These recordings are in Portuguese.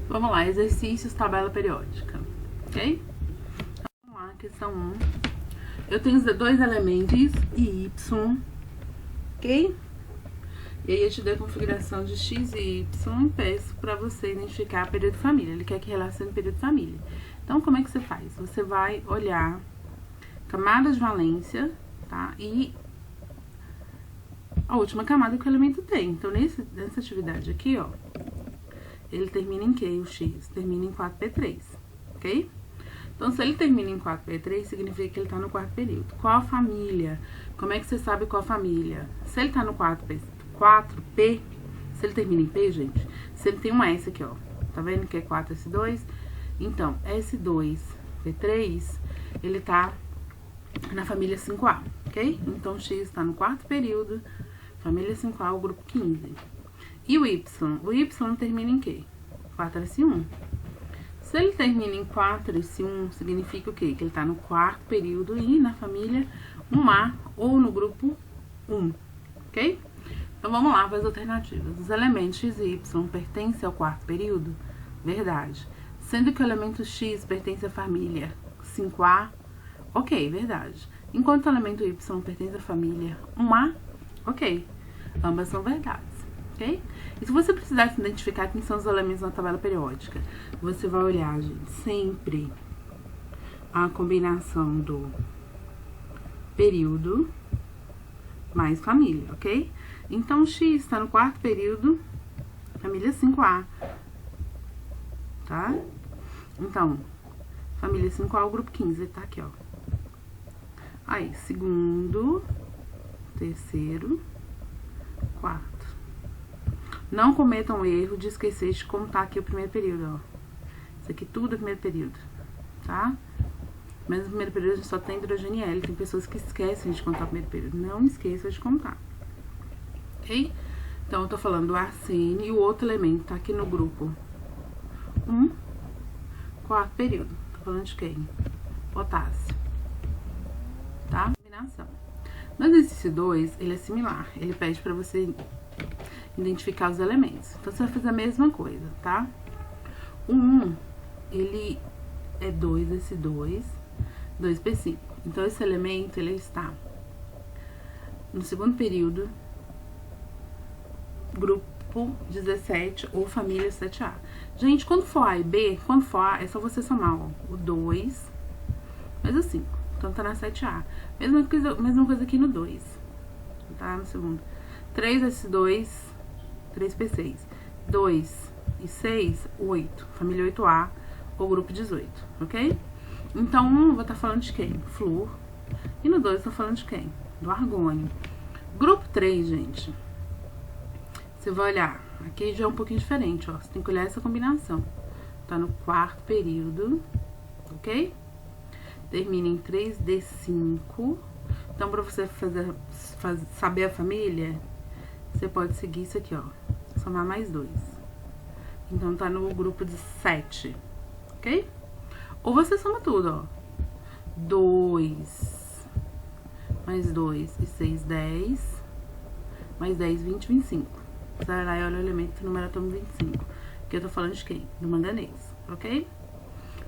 Vamos lá, exercícios, tabela periódica, ok? Então, vamos lá, questão 1. Eu tenho dois elementos e y, ok? E aí eu te dei a configuração de x e y e peço para você identificar período de família. Ele quer que relacione período de família. Então, como é que você faz? Você vai olhar camada de valência, tá? E a última camada que o elemento tem. Então, nessa atividade aqui, ó, ele termina em que? O x termina em 4p3, ok? Então, se ele termina em 4p3, significa que ele tá no quarto período. Qual a família? Como é que você sabe qual a família? Se ele tá no 4p, se ele termina em p, gente, se ele tem uma S aqui, ó, tá vendo que é 4S2? Então, S2, P3, ele tá na família 5A, ok? Então, X tá no quarto período, família 5A, o grupo 15. E o Y? O Y termina em quê? 4S1. Se ele termina em 4S1, significa o quê? Que ele tá no quarto período e na família 1A ou no grupo 1, ok? Então, vamos lá para as alternativas. Os elementos X e Y pertencem ao quarto período? Verdade. Sendo que o elemento X pertence à família 5A? Ok, verdade. Enquanto o elemento Y pertence à família 1A? Ok. Ambas são verdades, ok? E se você precisar se identificar quem são os elementos na tabela periódica, você vai olhar, gente, sempre a combinação do período mais família, ok? Então, X está no quarto período, família 5A, tá? Então, família 5A, o grupo 15, tá aqui, ó. Aí, segundo, terceiro, quarto. Não cometam o erro de esquecer de contar aqui o primeiro período, ó. Isso aqui tudo é primeiro período, tá? Mas no primeiro período a gente só tem hidrogênio e hélio. Tem pessoas que esquecem de contar o primeiro período. Não esqueça de contar. Ok? Então, eu tô falando do arsênio e o outro elemento tá aqui no grupo 1, quarto período. Tô falando de quem? Potássio. Tá? Combinação. No exercício 2, ele é similar. Ele pede pra você identificar os elementos. Então, você vai fazer a mesma coisa, tá? O 1, ele é 2S2, 2P5. Então, esse elemento, ele está no segundo período, grupo 17 ou família 7A. Gente, quando for A e B, quando for A, é só você somar, ó, o 2 mais o 5. Então, tá na 7A. Mesma coisa aqui no 2. Tá? No segundo. 3S2, 3P6. 2 e 6, 8. Família 8A ou grupo 18, ok? Então, eu vou estar falando de quem? Flúor. E no 2, eu tô falando de quem? Do argônio. Grupo 3, gente. Você vai olhar. Aqui já é um pouquinho diferente, ó. Você tem que olhar essa combinação. Tá no quarto período, ok? Termina em 3D5. Então, pra você saber a família, você pode seguir isso aqui, ó. Somar mais 2. Então, tá no grupo de 7, ok? Ou você soma tudo, ó. 2 mais 2 e 6, 10. Mais 10, 20, 25. Você vai lá e olha o elemento número atômico 25. Que eu tô falando de quem? Do manganês, ok?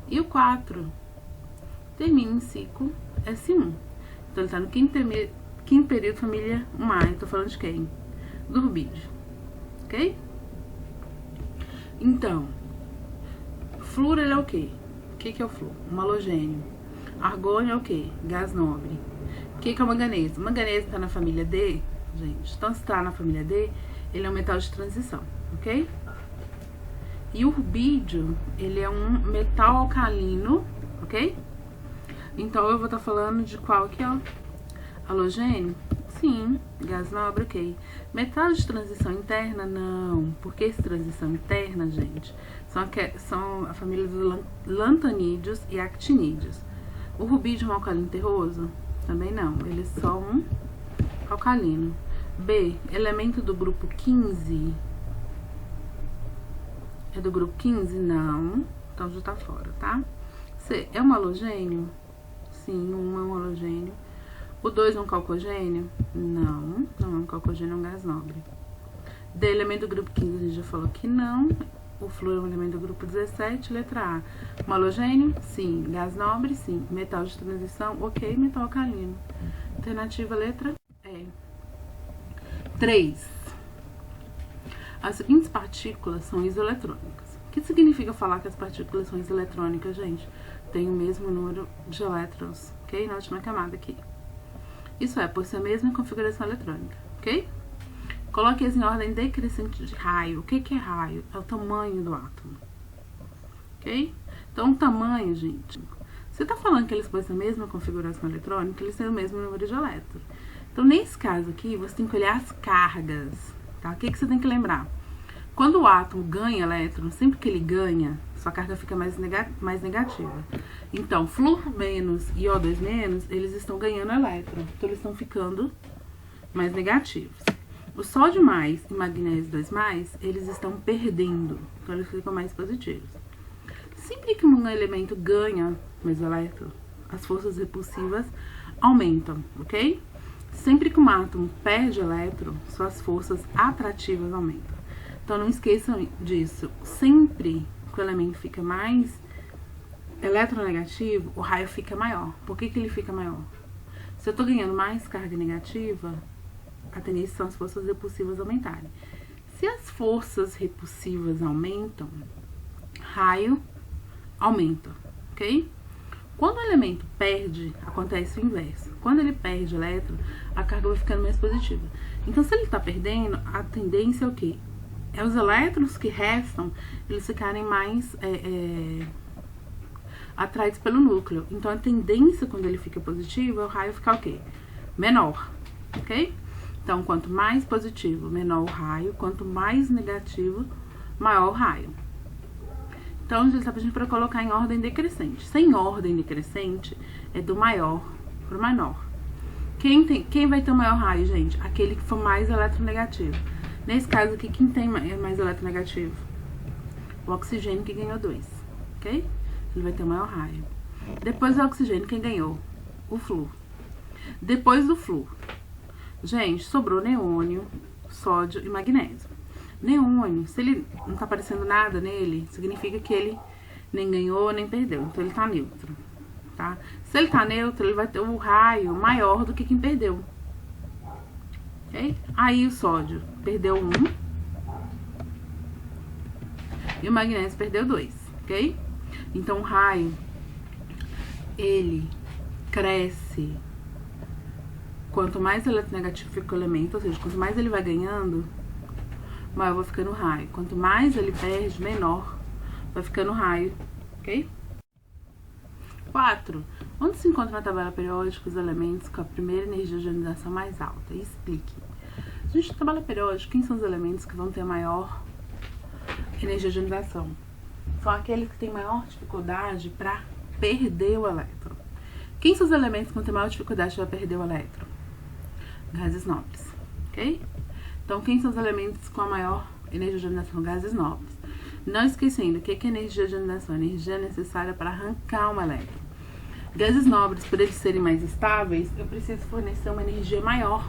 E o 4 termina em ciclo S1. Então, ele tá no quinto período, família 1A. Eu tô falando de quem? Do rubídio, ok? Então, flúor, ele é o quê? O que é o flúor? Um halogênio. Argônio é o quê? Gás nobre. O que é o manganês? O manganês tá na família D, gente. Então, se tá na família D, ele é um metal de transição, ok? E o rubídio, ele é um metal alcalino, ok? Então, eu vou estar falando de qual que é o halogênio? Sim, gás nobre, ok. Metal de transição interna, não. Por que essa transição interna, gente? São a família dos lantanídeos e actinídeos. O rubídio é um alcalino terroso? Também não. Ele é só um alcalino. B, elemento do grupo 15. É do grupo 15? Não. Então, já tá fora, tá? C, é um halogênio? Sim, um é um halogênio. O 2 é um calcogênio? Não, não é um calcogênio, é um gás nobre. D, elemento do grupo 15, a gente já falou que não. O flúor é um elemento do grupo 17. Letra A. Um halogênio? Sim. Gás nobre? Sim. Metal de transição? Ok. Metal alcalino. Alternativa letra E. 3. As seguintes partículas são isoeletrônicas. O que significa falar que as partículas são isoeletrônicas, gente? Tem o mesmo número de elétrons, ok? Na última camada aqui. Isso é, por ser a mesma configuração eletrônica, ok? Coloque-as em ordem decrescente de raio. O que é raio? É o tamanho do átomo, ok? Então, o tamanho, gente, você tá falando que eles possuem a mesma configuração eletrônica, eles têm o mesmo número de elétrons. Então, nesse caso aqui, você tem que olhar as cargas, tá? O que você tem que lembrar? Quando o átomo ganha elétron, sempre que ele ganha, sua carga fica mais negativa. Então, flúor menos e O2 menos, eles estão ganhando elétron. Então, eles estão ficando mais negativos. O sódio mais e magnésio 2+, eles estão perdendo. Então, eles ficam mais positivos. Sempre que um elemento ganha mais elétron, as forças repulsivas aumentam, ok? Sempre que um átomo perde elétron, suas forças atrativas aumentam. Então, não esqueçam disso. Sempre que o elemento fica mais eletronegativo, o raio fica maior. Por que ele fica maior? Se eu estou ganhando mais carga negativa, a tendência são as forças repulsivas aumentarem. Se as forças repulsivas aumentam, raio aumenta, ok? Quando o elemento perde, acontece o inverso. Quando ele perde elétron, a carga vai ficando mais positiva. Então, se ele está perdendo, a tendência é o quê? É os elétrons que restam, eles ficarem mais atraídos pelo núcleo. Então, a tendência, quando ele fica positivo, é o raio ficar o quê? Menor, ok? Então, quanto mais positivo, menor o raio. Quanto mais negativo, maior o raio. Então, a gente está pedindo para colocar em ordem decrescente. Sem ordem decrescente, é do maior para o menor. Quem vai ter o maior raio, gente? Aquele que for mais eletronegativo. Nesse caso aqui, quem tem mais eletronegativo? O oxigênio, que ganhou 2, ok? Ele vai ter o maior raio. Depois do oxigênio, quem ganhou? O flúor. Depois do flúor, gente, sobrou neônio, sódio e magnésio. Neônio, se ele não tá aparecendo nada nele, significa que ele nem ganhou, nem perdeu. Então, ele tá neutro, tá? Se ele tá neutro, ele vai ter o raio maior do que quem perdeu. Ok? Aí, o sódio perdeu 1. E o magnésio perdeu 2, ok? Então, o raio, ele cresce. Quanto mais eletronegativo fica o elemento, ou seja, quanto mais ele vai ganhando, maior vai ficando o raio. Quanto mais ele perde, menor vai ficando o raio, ok? 4. Onde se encontra na tabela periódica os elementos com a primeira energia de ionização mais alta? Explique. Gente, na tabela periódica, quem são os elementos que vão ter maior energia de ionização? São aqueles que têm maior dificuldade para perder o elétron. Quem são os elementos que vão ter maior dificuldade para perder o elétron? Gases nobres, ok? Então, quem são os elementos com a maior energia de ionização? Gases nobres. Não esquecendo, o que é energia de ionização? Energia necessária para arrancar um elétron. Gases nobres, por eles serem mais estáveis, eu preciso fornecer uma energia maior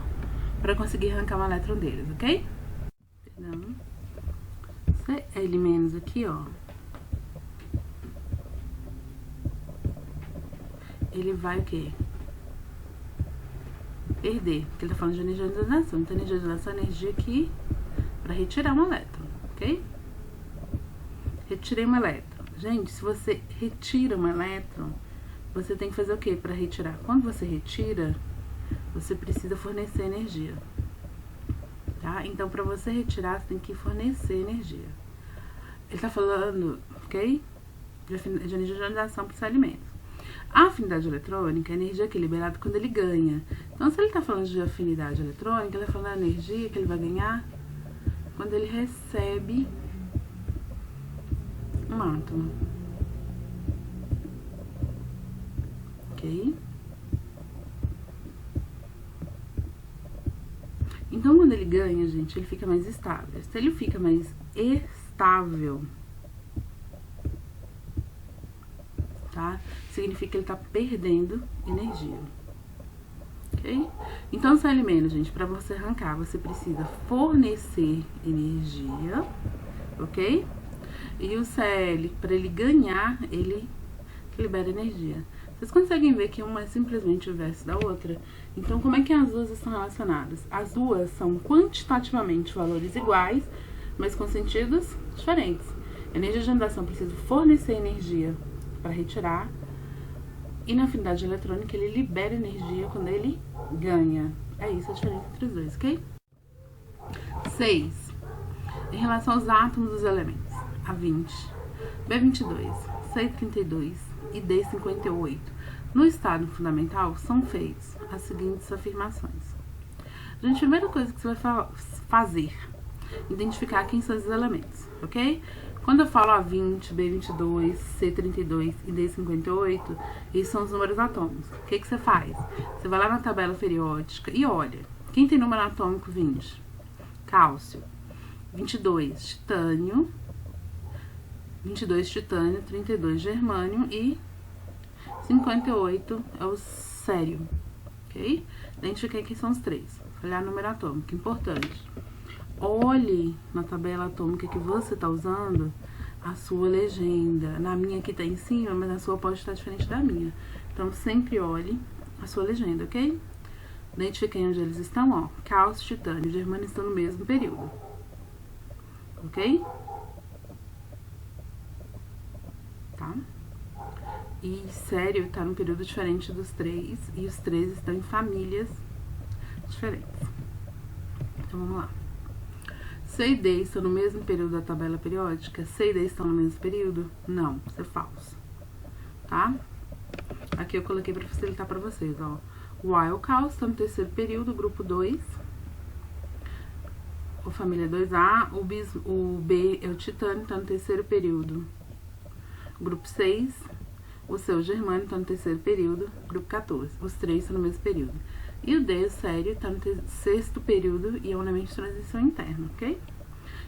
para conseguir arrancar um elétron deles, ok? Perdão. Esse é L menos aqui, ó. Ele vai o quê? Perder, porque ele tá falando de energia de ionização. Então, energia de ionização é energia aqui para retirar um elétron, ok? Retirei um elétron. Gente, se você retira um elétron, você tem que fazer o quê para retirar? Quando você retira, você precisa fornecer energia, tá? Então, para você retirar, você tem que fornecer energia. Ele tá falando, ok? De energia de ionização para os alimentos. A afinidade eletrônica é a energia que é liberada quando ele ganha. Então, se ele está falando de afinidade eletrônica, ele está falando da energia que ele vai ganhar quando ele recebe um átomo. Ok? Então, quando ele ganha, gente, ele fica mais estável. Se ele fica mais estável, tá? Significa que ele tá perdendo energia, ok? Então, se L menos, gente, para você arrancar, você precisa fornecer energia, ok? E o Cl, para ele ganhar, ele libera energia. Vocês conseguem ver que uma é simplesmente o inverso da outra? Então, como é que as duas estão relacionadas? As duas são quantitativamente valores iguais, mas com sentidos diferentes. A energia de anidação precisa fornecer energia para retirar, e na afinidade eletrônica ele libera energia quando ele ganha. É isso a diferença entre os dois, ok? 6. Em relação aos átomos dos elementos, A20, B22, C32 e D58, no estado fundamental, são feitas as seguintes afirmações. Gente, a primeira coisa que você vai fazer, identificar quem são os elementos, ok? Quando eu falo A20, B22, C32 e D58, esses são os números atômicos. O que você faz? Você vai lá na tabela periódica e olha, quem tem número atômico 20? Cálcio. 22, titânio. 22, titânio, 32, germânio e 58 é o sério, ok? Identifiquei quem são os três. Olhar número atômico, importante. Olhe na tabela atômica que você está usando a sua legenda. Na minha aqui tá em cima, mas a sua pode estar diferente da minha. Então, sempre olhe a sua legenda, ok? Identifiquei onde eles estão, ó. Cálcio, titânio e germânio estão no mesmo período. Ok? Tá? E sério tá num período diferente dos três. E os três estão em famílias diferentes. Então, vamos lá. C e D estão no mesmo período da tabela periódica? C e D estão no mesmo período? Não, isso é falso. Tá? Aqui eu coloquei para facilitar para vocês, ó. O A é o cálcio, está no terceiro período, grupo 2. A família 2A. O B é o titânio, está no terceiro período, grupo 6. O C é o germânio, está no terceiro período, grupo 14. Os três estão no mesmo período. E o D, o sério, está no sexto período e é um elemento de transição interna, ok?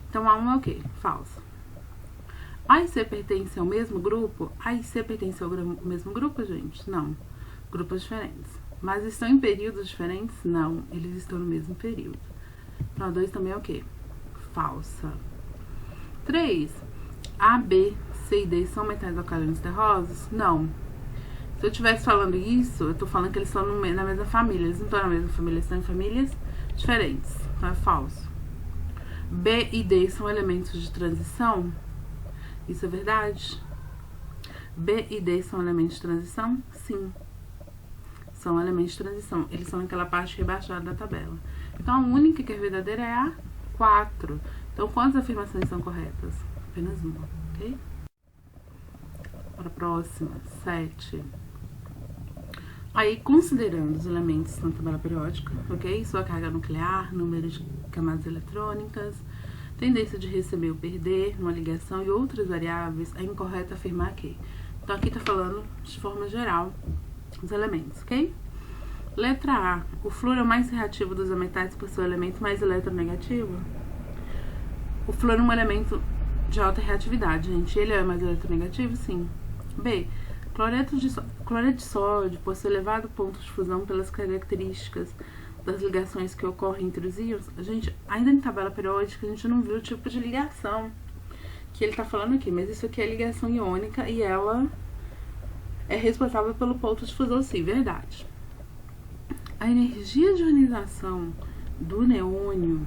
Então, A1 é o quê? Falso. A e C pertencem ao mesmo grupo? A e C pertencem ao mesmo grupo, gente? Não. Grupos diferentes. Mas estão em períodos diferentes? Não. Eles estão no mesmo período. Então, a 2 também é o quê? Falsa. 3. A, B, C e D são metais alcalinos terrosos? Não. Se eu estivesse falando isso, eu tô falando que eles estão na mesma família. Eles não estão na mesma família, eles estão em famílias diferentes. Então, é falso. B e D são elementos de transição? Isso é verdade? B e D são elementos de transição? Sim. São elementos de transição. Eles são naquela parte rebaixada da tabela. Então, a única que é verdadeira é a 4. Então, quantas afirmações são corretas? Apenas uma, ok? Para a próxima, 7. Aí, considerando os elementos na tabela periódica, ok? Sua carga nuclear, número de camadas eletrônicas, tendência de receber ou perder numa ligação e outras variáveis, é incorreto afirmar que. Então, aqui tá falando de forma geral os elementos, ok? Letra A. O flúor é o mais reativo dos metais por ser o elemento mais eletronegativo? O flúor é um elemento de alta reatividade, gente. Ele é mais eletronegativo? Sim. B. Cloreto de sódio possui elevado ponto de fusão pelas características das ligações que ocorrem entre os íons. Gente, ainda em tabela periódica, a gente não viu o tipo de ligação que ele tá falando aqui, mas isso aqui é ligação iônica e ela é responsável pelo ponto de fusão, sim, verdade. A energia de ionização do neônio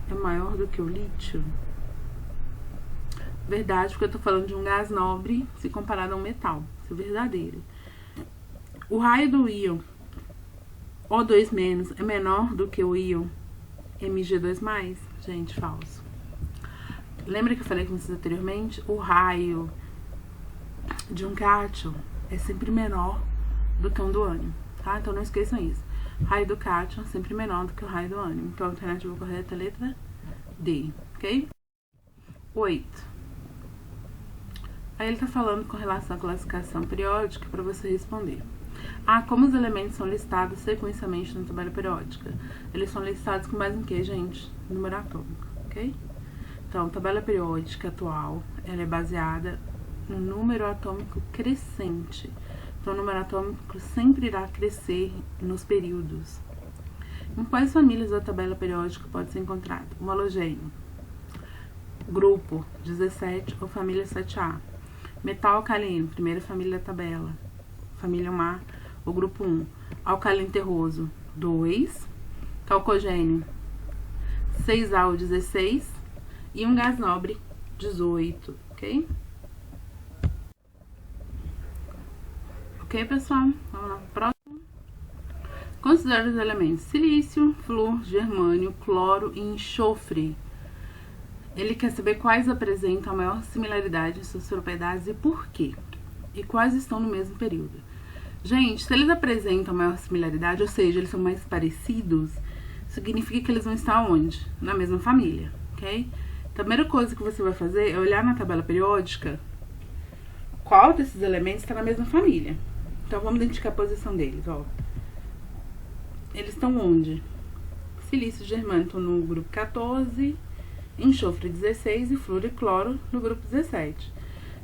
é maior do que o lítio? Verdade, porque eu tô falando de um gás nobre se comparado a um metal. Isso é verdadeiro. O raio do íon O2- é menor do que o íon Mg2+? Gente, falso. Lembra que eu falei com vocês anteriormente? O raio de um cátion é sempre menor do que um do ânion, tá? Então não esqueçam isso. O raio do cátion é sempre menor do que o raio do ânion. Então a alternativa correta é a letra D, ok? 8. Aí ele tá falando com relação à classificação periódica para você responder. Ah, como os elementos são listados sequencialmente na tabela periódica? Eles são listados com base em que, gente? Número atômico, ok? Então, a tabela periódica atual, ela é baseada no número atômico crescente. Então, o número atômico sempre irá crescer nos períodos. Em quais famílias da tabela periódica pode ser encontrado? O halogênio. grupo 17 ou família 7A. Metal alcalino, primeira família da tabela, família 1A, ou grupo 1. Alcalino terroso, 2. Calcogênio, 6A ou 16. E um gás nobre, 18, ok? Ok, pessoal? Vamos lá, próximo. Considere os elementos silício, flúor, germânio, cloro e enxofre. Ele quer saber quais apresentam a maior similaridade em suas propriedades e por quê. E quais estão no mesmo período. Gente, se eles apresentam a maior similaridade, ou seja, eles são mais parecidos, significa que eles vão estar onde? Na mesma família, ok? Então, a primeira coisa que você vai fazer é olhar na tabela periódica qual desses elementos está na mesma família. Então, vamos identificar a posição deles, ó. Eles estão onde? Silício e germânio estão no grupo 14, enxofre 16 e flúor e cloro no grupo 17.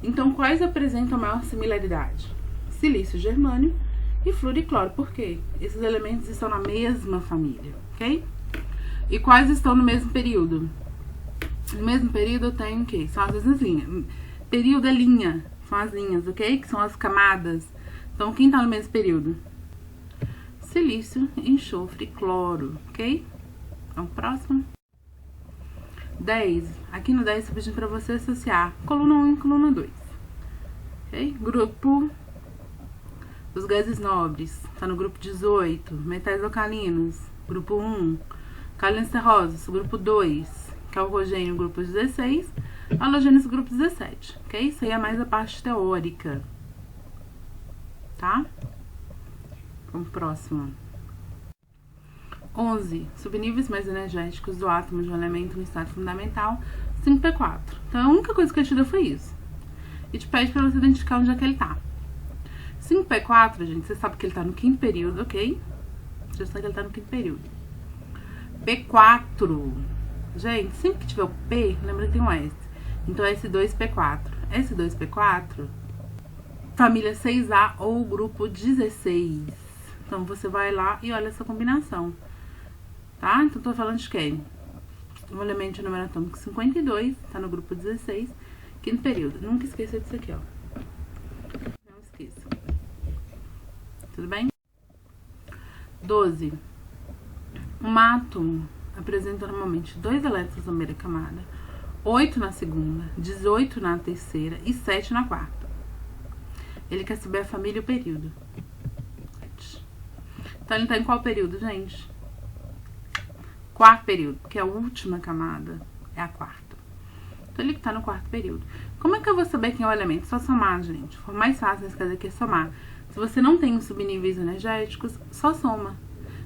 Então, quais apresentam a maior similaridade? Silício e germânio e flúor e cloro. Por quê? Esses elementos estão na mesma família, ok? E quais estão no mesmo período? No mesmo período eu tenho o quê? São as mesmas linhas. Período é linha, são as linhas, ok? Que são as camadas. Então, quem tá no mesmo período? Silício, enxofre e cloro, ok? Então, próximo. 10. Aqui no 10 eu pedi para você associar coluna 1 e coluna 2. Ok? Grupo dos gases nobres. Tá no grupo 18. Metais alcalinos. Grupo 1. Alcalinos terrosos. Grupo 2. Calcogênio, grupo 16. Halogênios, grupo 17. Ok? Isso aí é mais a parte teórica. Tá? Vamos pro próximo. 11. Subníveis mais energéticos do átomo de um elemento no estado fundamental, 5P4. Então, a única coisa que ele te deu foi isso. E te pede para você identificar onde é que ele tá. 5P4, gente, você sabe que ele tá no quinto período, ok? Você sabe que ele tá no quinto período. P4. Gente, sempre que tiver o P, lembra que tem um S. Então, S2P4. S2P4, família 6A ou grupo 16. Então, você vai lá e olha essa combinação. Tá? Então, tô falando de quem? O elemento de número atômico 52, tá no grupo 16, quinto período. Nunca esqueça disso aqui, ó. Não esqueça. Tudo bem? 12. Um átomo apresenta normalmente 2 elétrons na primeira camada, 8 na segunda, 18 na terceira e 7 na quarta. Ele quer saber a família e o período. Então, ele tá em qual período, gente? Quarto período, que é a última camada, é a quarta. Então, ele tá no quarto período. Como é que eu vou saber quem é o elemento? Só somar, gente. For mais fácil nesse caso aqui é somar. Se você não tem subníveis energéticos, só soma.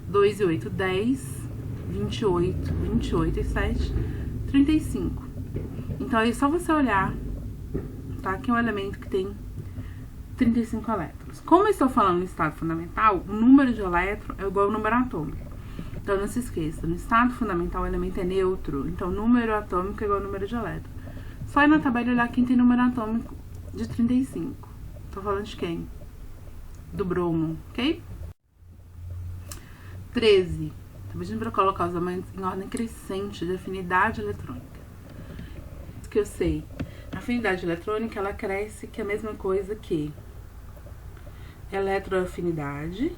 2 e 8, 10, 28, 28 e 7, 35. Então, aí é só você olhar, tá? Que é um elemento que tem 35 elétrons. Como eu estou falando no estado fundamental, o número de elétron é igual ao número atômico. Então, não se esqueça, no estado fundamental o elemento é neutro, então o número atômico é igual ao número de elétron. Só ir na tabela e olhar quem tem número atômico de 35. Tô falando de quem? Do bromo, ok? 13. Tô pedindo para colocar os elementos em ordem crescente de afinidade eletrônica. Isso que eu sei. A afinidade eletrônica, ela cresce, que é a mesma coisa que eletroafinidade,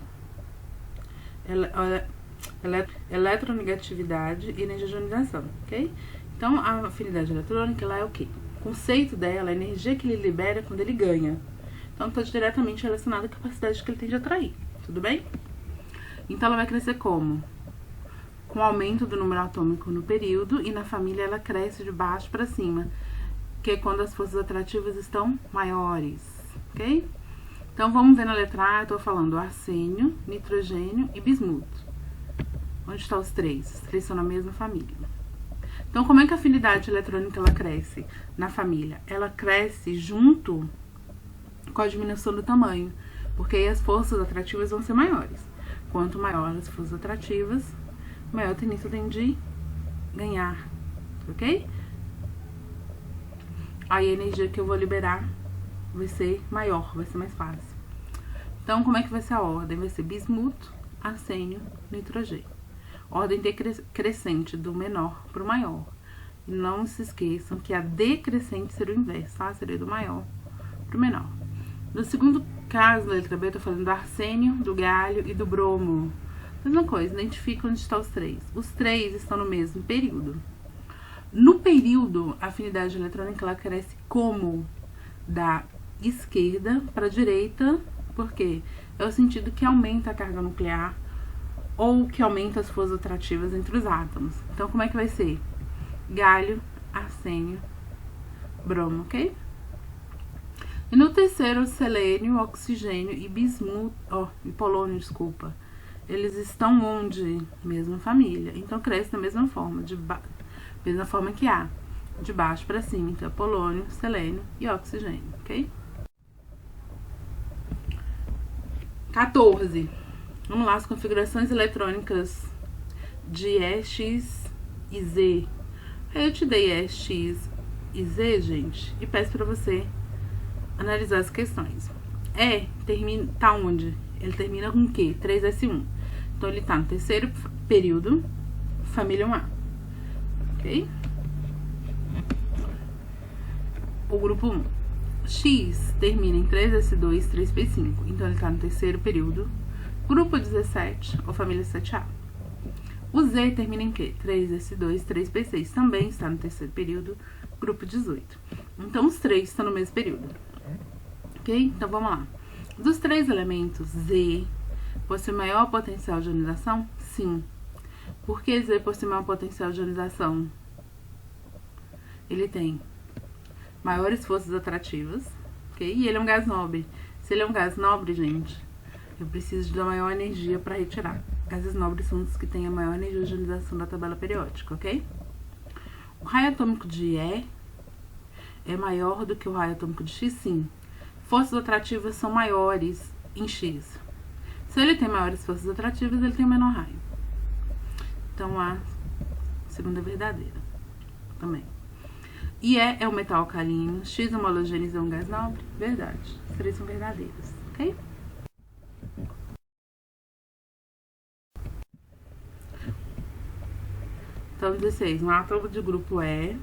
eletronegatividade e energia de ionização, ok? Então, a afinidade eletrônica, ela é o quê? O conceito dela é a energia que ele libera quando ele ganha. Então, está diretamente relacionada à capacidade que ele tem de atrair, tudo bem? Então, ela vai crescer como? Com o aumento do número atômico no período, e na família ela cresce de baixo para cima, que é quando as forças atrativas estão maiores, ok? Então, vamos ver na letra A, eu tô falando arsênio, nitrogênio e bismuto. Onde estão os três? Os três são na mesma família. Então, como é que a afinidade eletrônica ela cresce na família? Ela cresce junto com a diminuição do tamanho, porque aí as forças atrativas vão ser maiores. Quanto maior as forças atrativas, maior a tendência tem de ganhar, ok? Aí a energia que eu vou liberar vai ser maior, vai ser mais fácil. Então, como é que vai ser a ordem? Vai ser bismuto, arsênio, nitrogênio. Ordem decrescente do menor para o maior. E não se esqueçam que a decrescente seria o inverso, tá? Seria do maior pro menor. No segundo caso, na letra B, eu tô falando do arsênio, do galho e do bromo. Mesma coisa, identifica onde estão os três. Os três estão no mesmo período. No período, a afinidade eletrônica ela cresce como? Da esquerda para a direita, porque é o sentido que aumenta a carga nuclear ou que aumenta as forças atrativas entre os átomos. Então, como é que vai ser? Galho, arsênio, bromo, ok? E no terceiro, selênio, oxigênio e bismuto, e polônio, desculpa. Eles estão onde? Mesma família. Então, cresce da mesma forma, mesma forma que A, de baixo para cima. Então, polônio, selênio e oxigênio, ok? 14. Vamos lá, as configurações eletrônicas de E, X e Z. Eu te dei E, X e Z, gente, e peço para você analisar as questões. Tá onde? Ele termina com o quê? 3S1. Então, ele tá no terceiro período, família 1A. Ok? O grupo 1. X termina em 3S2, 3P5. Então, ele tá no terceiro período, grupo 17, ou família 7A. O Z termina em quê? 3S2, 3P6. Também está no terceiro período, grupo 18. Então, os três estão no mesmo período. Ok? Então, vamos lá. Dos três elementos, Z possui maior potencial de ionização? Sim. Por que Z possui maior potencial de ionização? Ele tem maiores forças atrativas, ok? E ele é um gás nobre. Se ele é um gás nobre, gente, eu preciso de maior energia para retirar. Gases nobres são os que têm a maior energia de ionização da tabela periódica, ok? O raio atômico de E é maior do que o raio atômico de X? Sim. Forças atrativas são maiores em X. Se ele tem maiores forças atrativas, ele tem menor raio. Então, a segunda é verdadeira também. E é um metal alcalino. X homologênese é um gás nobre? Verdade. Os três são verdadeiros, ok? Então, 16. Um átomo de grupo E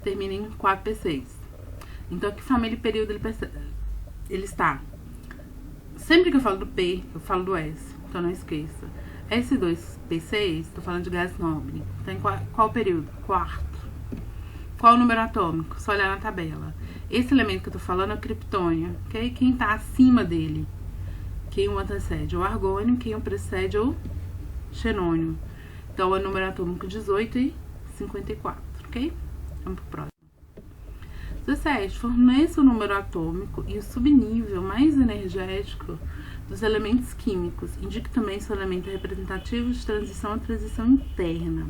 termina em 4P6. Então, que família e período ele está? Sempre que eu falo do P, eu falo do S. Então, não esqueça. S2P6, estou falando de gás nobre. Tem qual período? Quarto. Qual o número atômico? Só olhar na tabela. Esse elemento que eu tô falando é o criptônio, ok? Quem tá acima dele? Quem o antecede? O argônio. Quem o precede? O xenônio. Então, é o número atômico 18 e 54, ok? Vamos pro próximo. 17. Forneça o número atômico e o subnível mais energético dos elementos químicos. Indique também seu elemento representativo de transição a transição interna.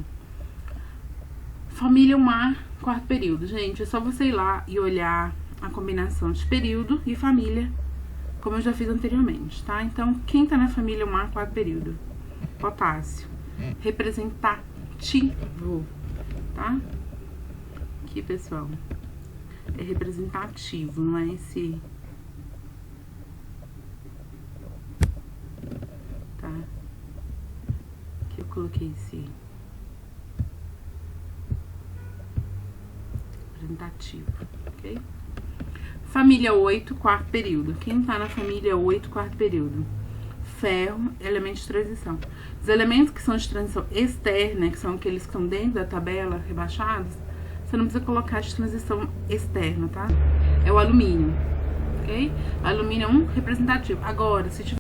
Família 1A, quarto período. Gente, é só você ir lá e olhar a combinação de período e família, como eu já fiz anteriormente, tá? Então, quem tá na família 1A, quarto período? Potássio. Representativo, tá? Aqui, pessoal, é representativo, não é esse... Tá? Aqui eu coloquei esse... representativo, ok? Família 8, quarto período. Quem tá na família 8, quarto período? Ferro, elemento de transição. Os elementos que são de transição externa, que são aqueles que estão dentro da tabela, rebaixados, você não precisa colocar de transição externa, tá? É o alumínio, ok? Alumínio é um representativo. Agora, se tiver